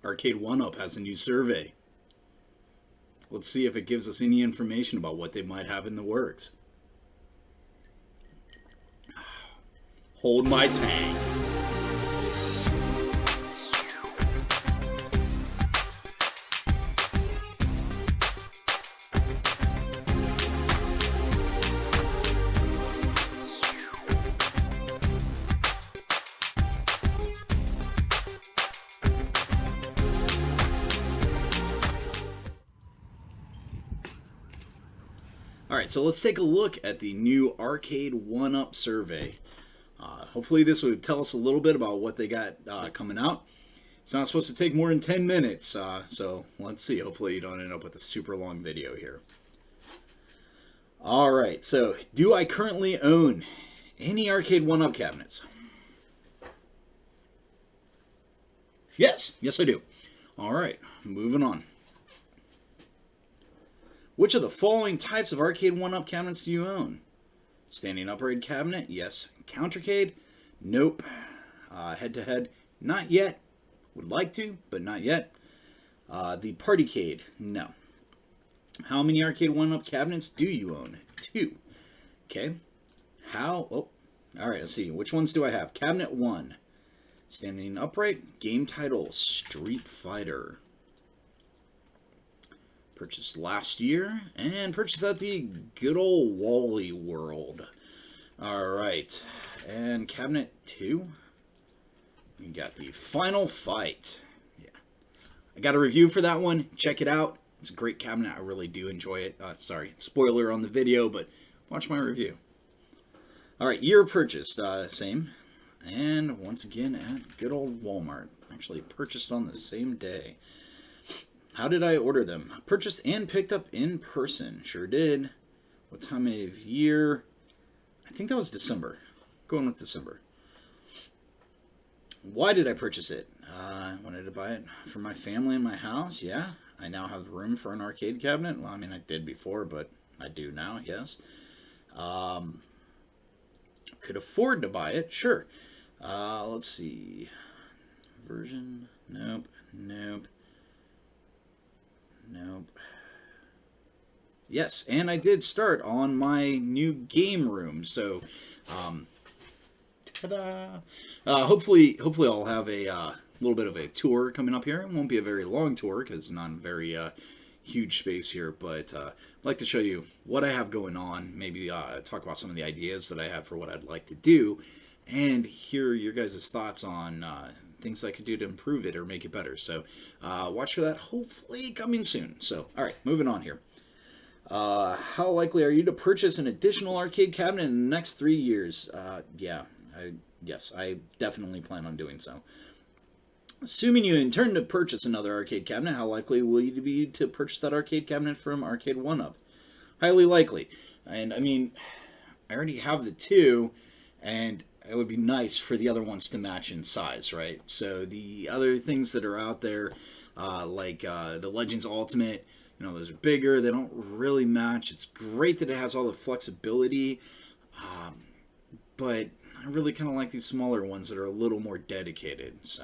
Arcade1Up has a new survey. Let's see if it gives us any information about what they might have in the works. Hold my tank. Alright, so let's take a look at the new Arcade1Up survey. Hopefully this will tell us a little bit about what they got coming out. It's not supposed to take more than 10 minutes, so let's see. Hopefully you don't end up with a super long video here. Alright, so do I currently own any Arcade1Up cabinets? Yes I do. Alright, moving on. Which of the following types of Arcade1Up cabinets do you own? Standing upright cabinet? Yes. Countercade? Nope. Head-to-head? Not yet. Would like to, but not yet. The Partycade? No. How many Arcade1Up cabinets do you own? 2. Okay. Oh, alright, let's see. Which ones do I have? Cabinet 1. Standing upright? Game title? Street Fighter. Purchased last year, and purchased at the good old Wally World. Alright, and cabinet 2, we got the Final Fight. Yeah, I got a review for that one. Check it out. It's a great cabinet. I really do enjoy it. Sorry, spoiler on the video, but watch my review. Alright, year purchased, same. And once again at good old Walmart. Actually purchased on the same day. How did I order them? Purchased and picked up in person. Sure did. What time of year? I think that was December. Going with December. Why did I purchase it? I wanted to buy it for my family and my house. Yeah. I now have room for an arcade cabinet. Well, I mean, I did before, but I do now, yes. Could afford to buy it. Sure. Let's see. Version? Nope. Nope. Nope. Yes, and I did start on my new game room, so ta-da! Hopefully I'll have a little bit of a tour coming up here. It won't be a very long tour because not a very huge space here, but I'd like to show you what I have going on. Maybe talk about some of the ideas that I have for what I'd like to do, and hear your guys' thoughts on things I could do to improve it or make it better. So watch for that, hopefully coming soon. So, alright, moving on here. How likely are you to purchase an additional arcade cabinet in the next 3 years? Yes, I definitely plan on doing so. Assuming you intend to purchase another arcade cabinet, how likely will you be to purchase that arcade cabinet from Arcade1Up? Highly likely. And, I mean, I already have the 2, and it would be nice for the other ones to match in size, right? So the other things that are out there, like the Legends Ultimate, you know, those are bigger. They don't really match. It's great that it has all the flexibility, but I really kind of like these smaller ones that are a little more dedicated. So,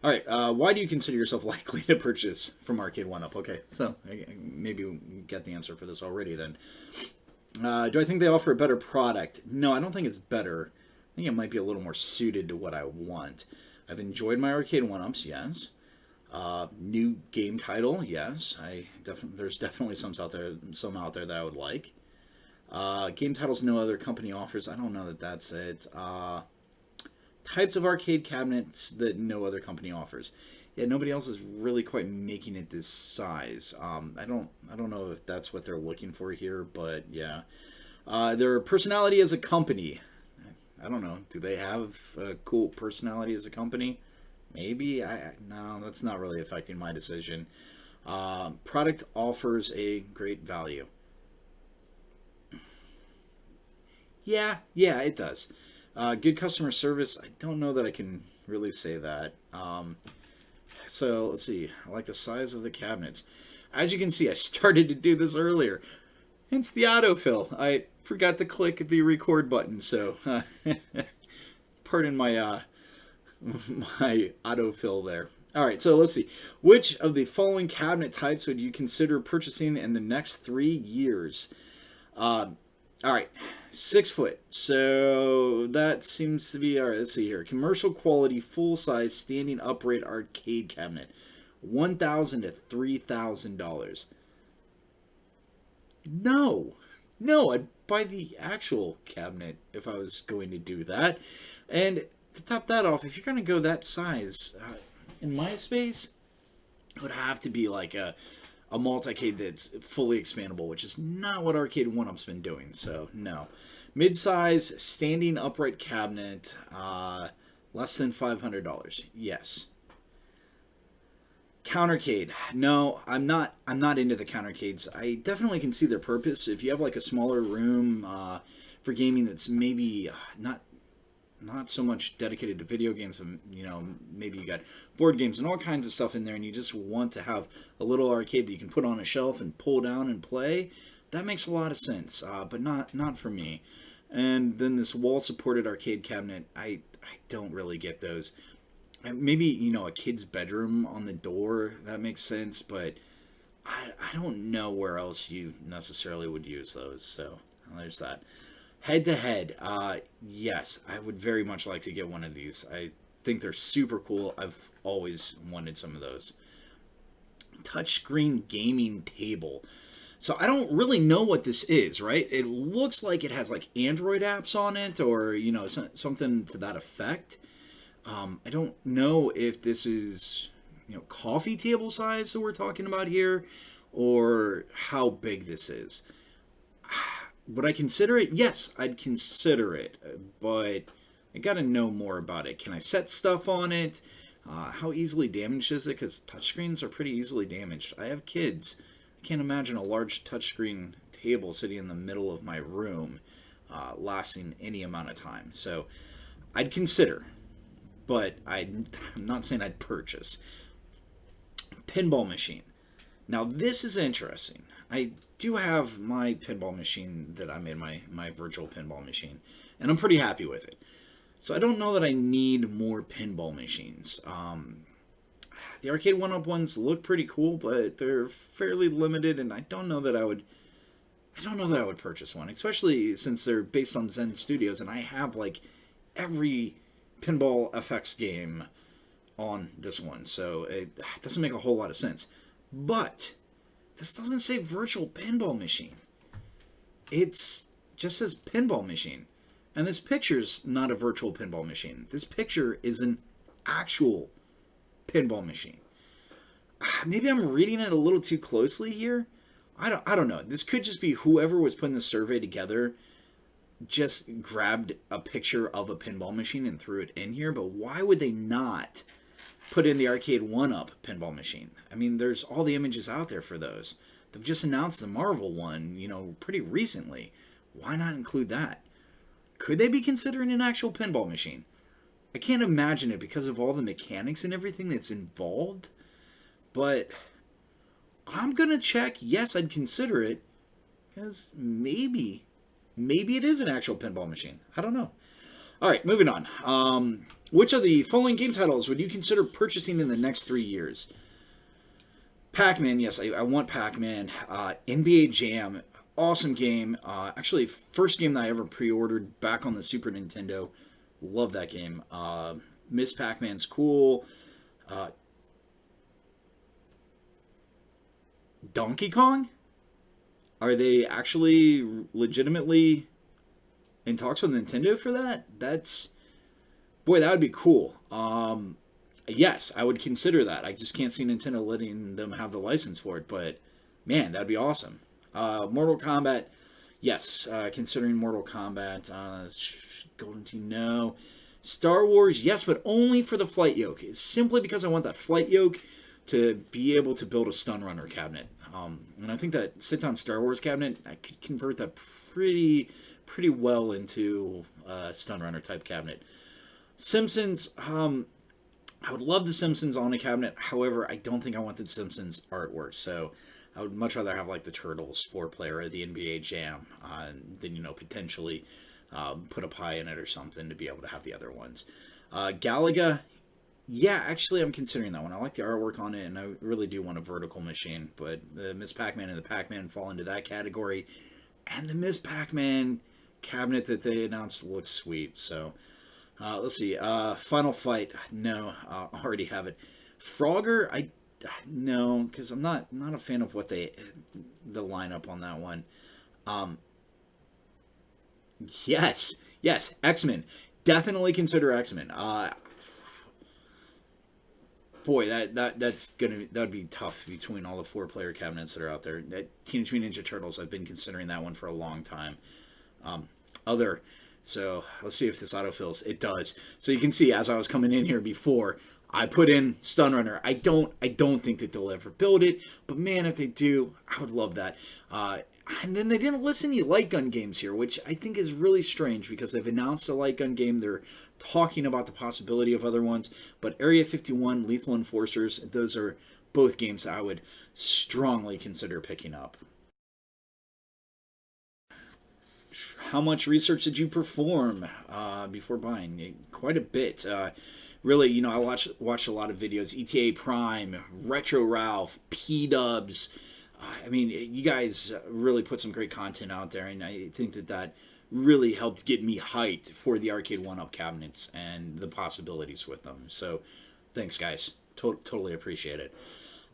all right, why do you consider yourself likely to purchase from Arcade1Up? Okay, so maybe we get the answer for this already then. Do I think they offer a better product? No, I don't think it's better. I think it might be a little more suited to what I want. I've enjoyed my Arcade1Ups, yes. New game title, yes. There's definitely some out there that I would like. Game titles no other company offers. I don't know that that's it. Types of arcade cabinets that no other company offers. Yeah, nobody else is really quite making it this size. I don't know if that's what they're looking for here, but yeah. Their personality as a company. I don't know. Do they have a cool personality as a company? Maybe. No, that's not really affecting my decision. Product offers a great value. Yeah, it does. Good customer service. I don't know that I can really say that. So let's see. I like the size of the cabinets. As you can see, I started to do this earlier. Hence the autofill. I forgot to click the record button, so pardon my my autofill there. All right, so let's see. Which of the following cabinet types would you consider purchasing in the next 3 years? Uh, all right, 6 foot. So that seems to be all right. Let's see here. Commercial quality, full size, standing upright arcade cabinet, $1,000 to $3,000. No, no, I'd buy the actual cabinet if I was going to do that. And to top that off, if you're going to go that size, in my space, it would have to be like a multi-cade that's fully expandable, which is not what Arcade1Up's been doing. So no, mid-size standing upright cabinet, less than $500. Yes. Countercade. No, I'm not. I'm not into the countercades. I definitely can see their purpose. If you have like a smaller room for gaming that's maybe not so much dedicated to video games, and maybe you got board games and all kinds of stuff in there, and you just want to have a little arcade that you can put on a shelf and pull down and play. That makes a lot of sense, but not for me. And then this wall-supported arcade cabinet, I don't really get those. Maybe a kid's bedroom on the door, that makes sense, but I don't know where else you necessarily would use those. So there's that. Head to head, yes, I would very much like to get one of these. I think they're super cool. I've always wanted some of those. Touchscreen gaming table. So I don't really know what this is, right? It looks like it has like Android apps on it, or something to that effect. I don't know if this is coffee table size that we're talking about here, or how big this is. Would I consider it? Yes, I'd consider it, but I gotta know more about it. Can I set stuff on it? How easily damaged is it? Because touchscreens are pretty easily damaged. I have kids. I can't imagine a large touchscreen table sitting in the middle of my room lasting any amount of time. So I'd consider, but I'm not saying I'd purchase. Pinball machine. Now this is interesting. I do have my pinball machine that I made, my virtual pinball machine, and I'm pretty happy with it. So I don't know that I need more pinball machines. The Arcade1Up ones look pretty cool, but they're fairly limited, and I don't know that I would. I don't know that I would purchase one, especially since they're based on Zen Studios, and I have like every pinball FX game on this one, so it doesn't make a whole lot of sense. But this doesn't say virtual pinball machine. It's just says pinball machine. And this picture's not a virtual pinball machine. This picture is an actual pinball machine. Maybe I'm reading it a little too closely here. I don't know. This could just be whoever was putting the survey together just grabbed a picture of a pinball machine and threw it in here, but why would they not put in the Arcade1Up pinball machine? I mean, there's all the images out there for those. They've just announced the Marvel one, pretty recently. Why not include that? Could they be considering an actual pinball machine? I can't imagine it because of all the mechanics and everything that's involved, but I'm going to check. Yes, I'd consider it, because maybe it is an actual pinball machine. I don't know. All right, moving on. Which of the following game titles would you consider purchasing in the next 3 years? Pac-Man, yes, I want Pac-Man. NBA Jam, awesome game. Actually, first game that I ever pre-ordered back on the Super Nintendo. Love that game. Miss Pac-Man's cool. Donkey Kong? Are they actually legitimately in talks with Nintendo for that? Boy, that would be cool. Yes, I would consider that. I just can't see Nintendo letting them have the license for it, but man, that'd be awesome. Mortal Kombat, yes, considering Mortal Kombat. Golden Tee, no. Star Wars, yes, but only for the flight yoke. It's simply because I want that flight yoke to be able to build a stun runner cabinet. And I think that sit-down Star Wars cabinet, I could convert that pretty well into a stun runner type cabinet. Simpsons, I would love the Simpsons on a cabinet. However, I don't think I want the Simpsons artwork. So I would much rather have like the Turtles 4-player or the NBA Jam than potentially put a pie in it or something to be able to have the other ones. Galaga, Yeah, actually, I'm considering that one. I like the artwork on it, and I really do want a vertical machine. But the Miss Pac-Man and the Pac-Man fall into that category, and the Miss Pac-Man cabinet that they announced looks sweet. So let's see. Final Fight. No, I already have it. Frogger. I no, because I'm not a fan of what the lineup on that one. Um, yes, yes, X-Men. Definitely consider X-Men. Boy, that would be tough between all the four-player cabinets that are out there. Teenage Mutant Ninja Turtles. I've been considering that one for a long time. Other. So let's see if this autofills. It does. So you can see as I was coming in here before, I put in Stun Runner. I don't think that they'll ever build it, but man, if they do, I would love that. And then they didn't list any light gun games here, which I think is really strange because they've announced a light gun game. They're talking about the possibility of other ones, but Area 51, Lethal Enforcers, those are both games that I would strongly consider picking up. How much research did you perform before buying? Quite a bit. Really, I watched a lot of videos. ETA Prime, Retro Ralph, P Dubs. I mean, you guys really put some great content out there, and I think that really helped get me hyped for the Arcade1Up cabinets and the possibilities with them. So, thanks, guys. Totally appreciate it.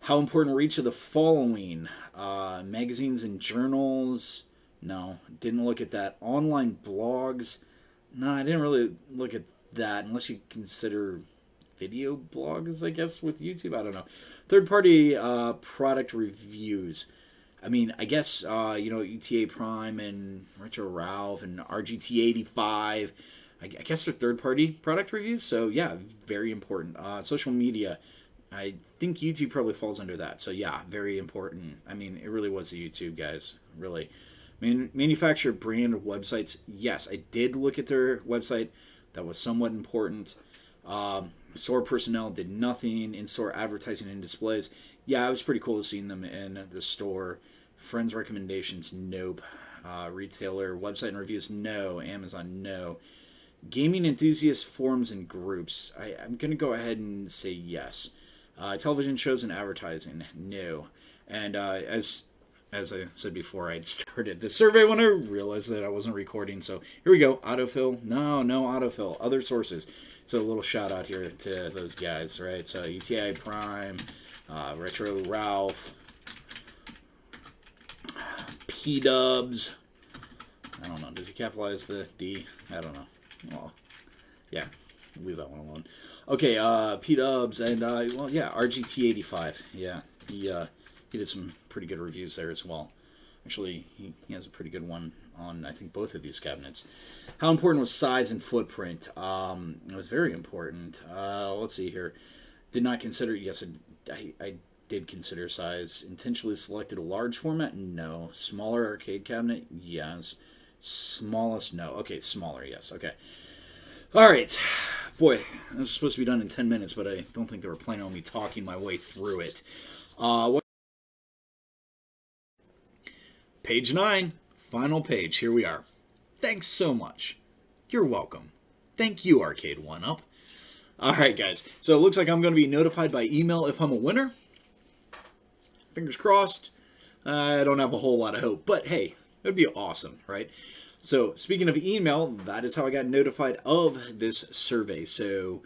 How important were each of the following? Magazines and journals. No, didn't look at that. Online blogs. No, I didn't really look at that unless you consider video blogs, I guess, with YouTube. I don't know. Third party product reviews. I mean, I guess, ETA Prime and Retro Ralph and RGT85. I guess they're third party product reviews. So, yeah, very important. Social media. I think YouTube probably falls under that. So, yeah, very important. I mean, it really was the YouTube guys. Really. Manufacturer brand websites. Yes, I did look at their website. That was somewhat important. Store personnel did nothing. In-store advertising and displays. Yeah, it was pretty cool seeing them in the store. Friends recommendations, nope. Retailer website and reviews, no. Amazon, no. Gaming enthusiast forums and groups. I'm going to go ahead and say yes. Television shows and advertising, no. And as I said before, I'd started the survey when I realized that I wasn't recording. So here we go. Autofill. No autofill. Other sources. So a little shout out here to those guys, right? So ETI Prime, Retro Ralph, P Dubs. I don't know. Does he capitalize the D? I don't know. Well, yeah. Leave that one alone. Okay, P Dubs and RGT85. Yeah, he did some pretty good reviews there as well. Actually, he has a pretty good one on, I think, both of these cabinets. How important was size and footprint? It was very important. Let's see here. Did not consider, yes, I did consider size. Intentionally selected a large format? No. Smaller arcade cabinet? Yes. Smallest? No. Okay, smaller, yes. Okay. All right. Boy, this is supposed to be done in 10 minutes, but I don't think they were planning on me talking my way through it. Page 9, final page. Here we are. Thanks so much. You're welcome. Thank you, Arcade1Up. All right, guys. So it looks like I'm going to be notified by email if I'm a winner. Fingers crossed. I don't have a whole lot of hope, but hey, it would be awesome, right? So speaking of email, that is how I got notified of this survey. So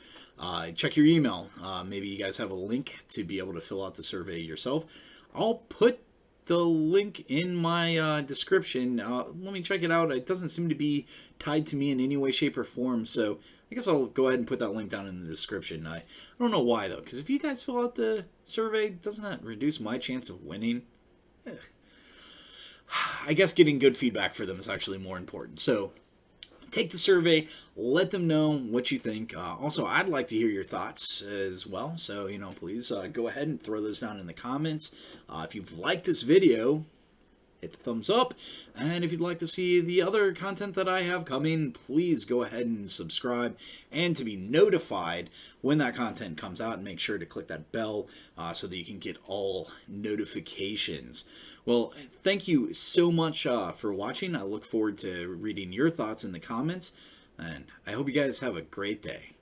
check your email. Maybe you guys have a link to be able to fill out the survey yourself. I'll put the link in my description. Let me check it out. It doesn't seem to be tied to me in any way, shape, or form. So I guess I'll go ahead and put that link down in the description. I don't know why, though, because if you guys fill out the survey, doesn't that reduce my chance of winning? I guess getting good feedback for them is actually more important. So take the survey, let them know what you think. Also, I'd like to hear your thoughts as well. So, please go ahead and throw those down in the comments. If you've liked this video, hit the thumbs up. And if you'd like to see the other content that I have coming, please go ahead and subscribe. And to be notified when that content comes out, make sure to click that bell so that you can get all notifications. Well, thank you so much for watching. I look forward to reading your thoughts in the comments. And I hope you guys have a great day.